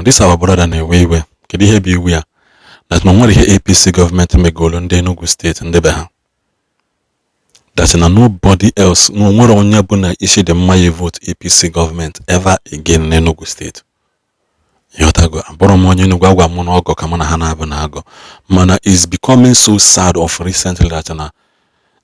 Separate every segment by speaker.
Speaker 1: This our brother na we. Kedi he be we. That no nwere ihe APC government megolo ndị Enugu State ndị be ha. That na nobody else, no nwere onye bụ na isi the mma vote APC government ever again in Enugu State. Yotago abụrụ m onye Enugu agwa m na ọgọ ka mụ na ha na-abụ na agọ. Mana is becoming so sad of recently that na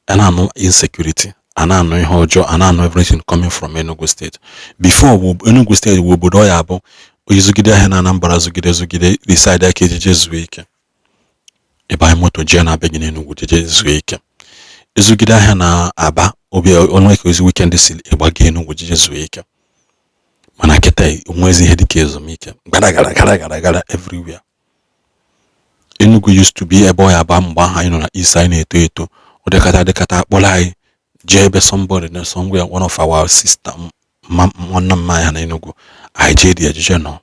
Speaker 1: no insecurity. Anano ihe ọjọọ, anano everything coming from Enugu State. Before Enugu State wo obodo ya bụ izugide ahịa na Anambra zugide decide aka ejeje zuo ike. Ebe anyị moto jee na begin Enugu jeje zuo ike. Izugide ahịa na Aba obi onwe ka izu weekend si ịgbaga Enugu jeje zuo ike. Mana kịta onwezi ihe dịka ezumike. Gara everywhere. Enugu used to be ebe ya ba mgbe anyị nọ na East anyị na-eto eto. Odekata akpọrọ anyị jebe somebody somewhere, one of our sister one of my na Enugu I jedi ejeje no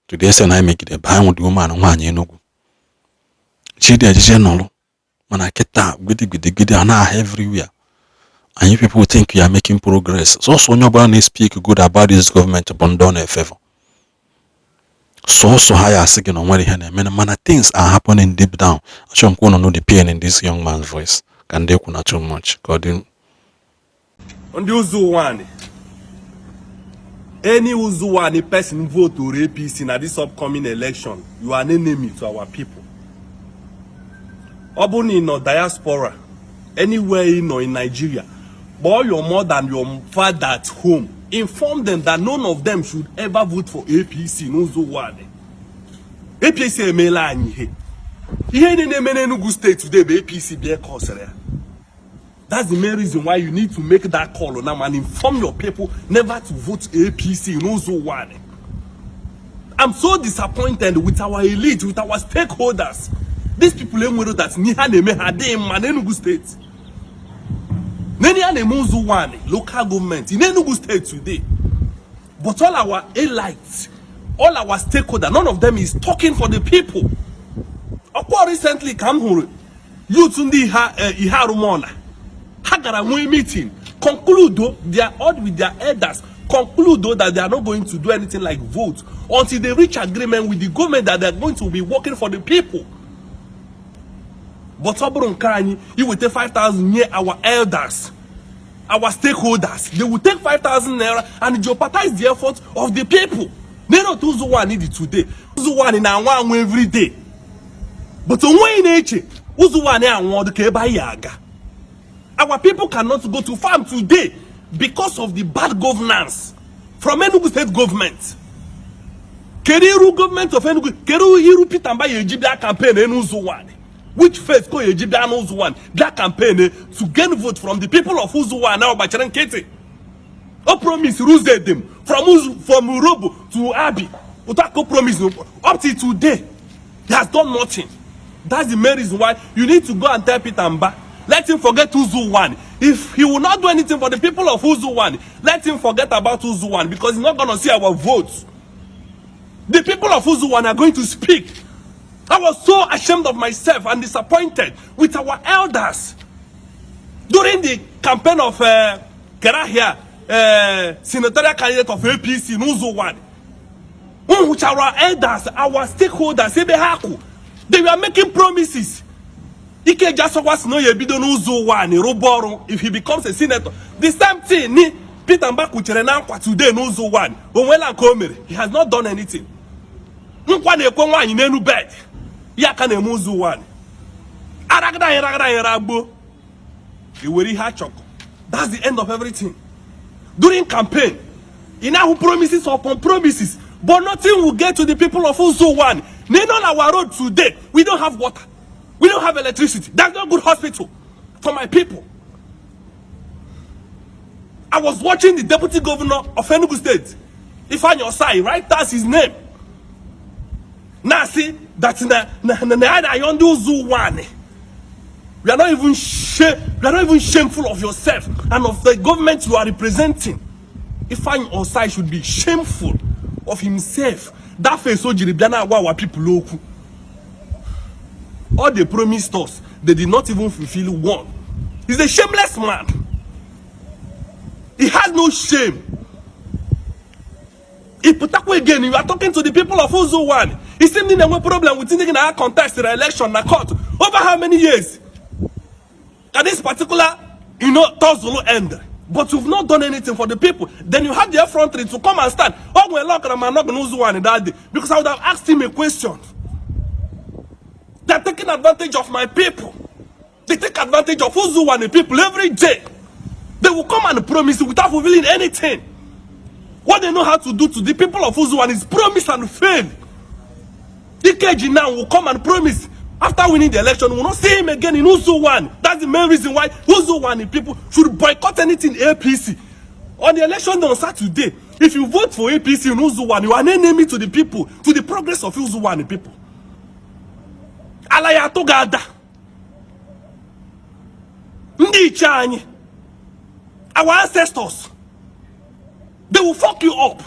Speaker 1: to the extent I make it buy with woman nwanyị Enugu jedi ejeje no mana keta gidi ana everywhere, and you people think you are making progress. So onye ọbụla na speak good about this government upon don a favor. So high as again on where he mana things are happening deep down. I should know the pain in this young man's voice. Can they not too much? God in
Speaker 2: on the Uzuwani. Any Uzuwani person vote to APC in this upcoming election, you are an enemy to our people. Obuni no diaspora, anywhere in Nigeria, boy your mother and your father at home. Inform them that none of them should ever vote for APC. No Uzuwani. APC emela anyi. Ihe ni na-eme Enugu State today be APC be cause there. That's the main reason why you need to make that call now and inform your people never to vote APC. No Uzuwani. I'm so disappointed with our elite, with our stakeholders. These people know that ni ha na-eme ha dey man Enugu State. Local government in Enugu State today, but all our elites, all our stakeholders, none of them is talking for the people. Okwa recently come home, youth in the Iharumona, Hagara meeting, conclude though they are odd with their elders, conclude though that they are not going to do anything like vote until they reach agreement with the government that they are going to be working for the people. But you will take 5,000 near our elders, our stakeholders. They will take 5,000 naira and jeopardize the effort of the people. They don't use one need it today. Use one in our every day. But when nature, use one our people cannot go to farm today because of the bad governance from Enugu State government. Kedu government of Enugu, kedu Iru Pitamba Yejibia campaign Enugu one. Which face go Ejibia Uzuwan that campaign to gain vote from the people of Uzuwan now by Charan Kete. O promise rules them from Urobo to Abi. Utako promise up till today. He has done nothing. That's the main reason why you need to go and tell Pitamba. Let him forget Uzuwan. If he will not do anything for the people of Uzuwan, let him forget about Uzuwan because he's not going to see our votes. The people of Uzuwan are going to speak. I was so ashamed of myself and disappointed with our elders during the campaign of Kerahia, senatorial candidate of APC, Nuzuwan. Which our elders, our stakeholders, they were making promises. Ike just was no yebido Nuzuwan, Roboro, if he becomes a senator. The same thing, ni Peter Mbaku Cherenankwa today, Nuzuwan. He has not done anything. Nkwane kwa in Enu bed. Yakane muzu one. Aragda. That's the end of everything. During campaign, Inahu promises upon promises, but nothing will get to the people of Uzu one. On our road today, we don't have water, we don't have electricity. That's not good hospital for my people. I was watching the deputy governor of Enugu State, Ifeanyi Osai, right? That's his name. Now see that's we are not even shameful of yourself and of the government you are representing. Ifeanyi Osai should be shameful of himself. That face so jiribiana wa people loku. All they promised us, they did not even fulfill one. He's a shameless man. He has no shame. Again, you are talking to the people of Uzuwan. It seems there's no problem with thinking that contest the election na court. Over how many years? Can this particular, thoughts will end? But you've not done anything for the people. Then you had the effrontery to come and stand. Oh, well, look, I'm not going to Uzuwan that day. Because I would have asked him a question. They're taking advantage of my people. They take advantage of Uzuwan people every day. They will come and promise without fulfilling anything. What they know how to do to the people of Uzuwan is promise and fail. EKG now will come and promise. After winning the election, we will not see him again in Uzuwan. That's the main reason why Uzuwan people should boycott anything APC. On the election on Saturday, if you vote for APC in Uzuwan, you are an enemy to the people, to the progress of Uzuwan people. Alaya togada. Ndi chanyi. Our ancestors, they will fuck you up.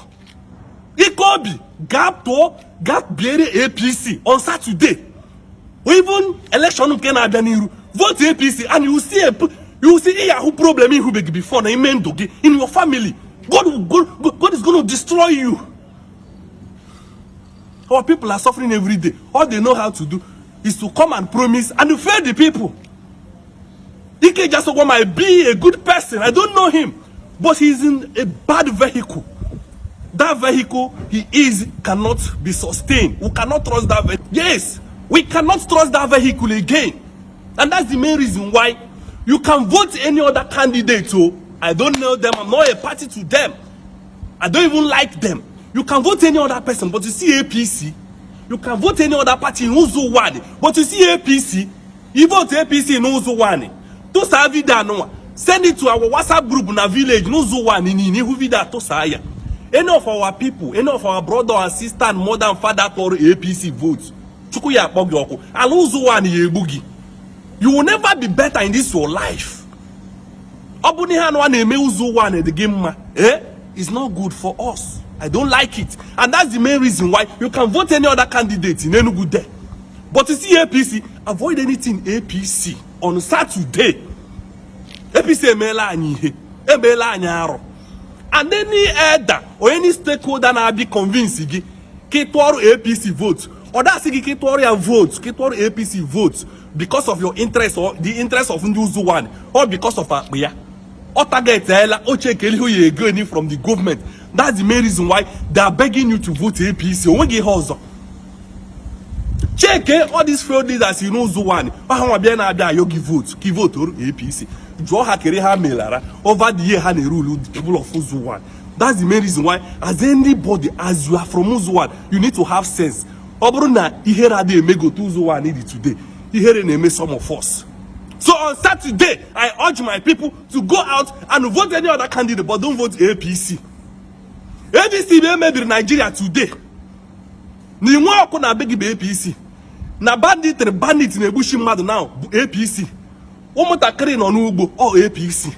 Speaker 2: Ikobi, gap blere APC on Saturday. Even election can vote APC and you will see Yahoo problem in Hubeg before the Mendogi in your family. God is going to destroy you. Our people are suffering every day. All they know how to do is to come and promise and fail the people. Ike Jasogwa might be a good person. I don't know him. But he's in a bad vehicle. That vehicle cannot be sustained. We cannot trust that vehicle. Yes, we cannot trust that vehicle again. And that's the main reason why you can vote any other candidate. So I don't know them. I'm not a party to them. I don't even like them. You can vote any other person, but you see APC. You can vote any other party in Uzuwan, but you see APC. You vote APC in Uzuwan. To Savida no. Send it to our WhatsApp group in a village. Uzuwan in Huvida to Saya. Any of our people, any of our brother and sister and mother and father for APC votes. Chukuya Pogyoko. And Uzuwan Yebugi. You will never be better in this your life. The game, it's not good for us. I don't like it. And that's the main reason why you can vote any other candidate in Enugu there. But you see APC, avoid anything APC on Saturday. APC emela anyaro. And any elder or any stakeholder na be convinced Kitwaru APC vote. Or that's Kitwaru votes, Kitwaru APC votes because of your interest or the interest of Uzuwan or because of Akbiya. Or target or check who you going from the government. That's the main reason why they are begging you to vote APC. Check all these failed leaders you know Uzuwan. Yogi vote or APC. Draw Hakereha Melara over the year Hane rule the people of Uzuwan. That's the main reason why, as anybody, as you are from Uzuwan, you need to have sense. Obruna, Ihera de Mego to Uzuwan need it today. Ihera name some of us. So on Saturday, I urge my people to go out and vote any other candidate, but don't vote APC. APC may be Nigeria today. Ni mwa kuna begi be APC. Na bandit ne bushi mad now APC. Omotakere no n'ugbo or APC.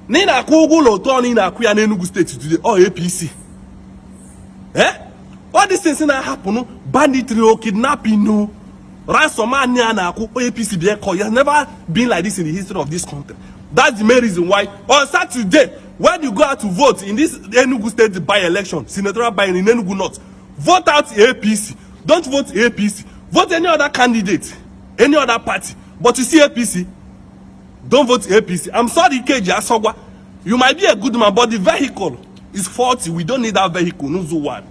Speaker 2: Ni na akwogo loto ni na akuya na Enugu State today or APC. All these things na happen, banditry or kidnapping no. Ransomania na aku APC be called. It has never been like this in the history of this country. That's the main reason why on Saturday, when you go out to vote in this Enugu State by-election, senatorial by-election in Enugu North, vote out APC. Don't vote APC. Vote any other candidate, any other party. But you see APC, don't vote APC. I'm sorry, KJ Asogwa. You might be a good man, but the vehicle is faulty. We don't need that vehicle. No Uzuwan.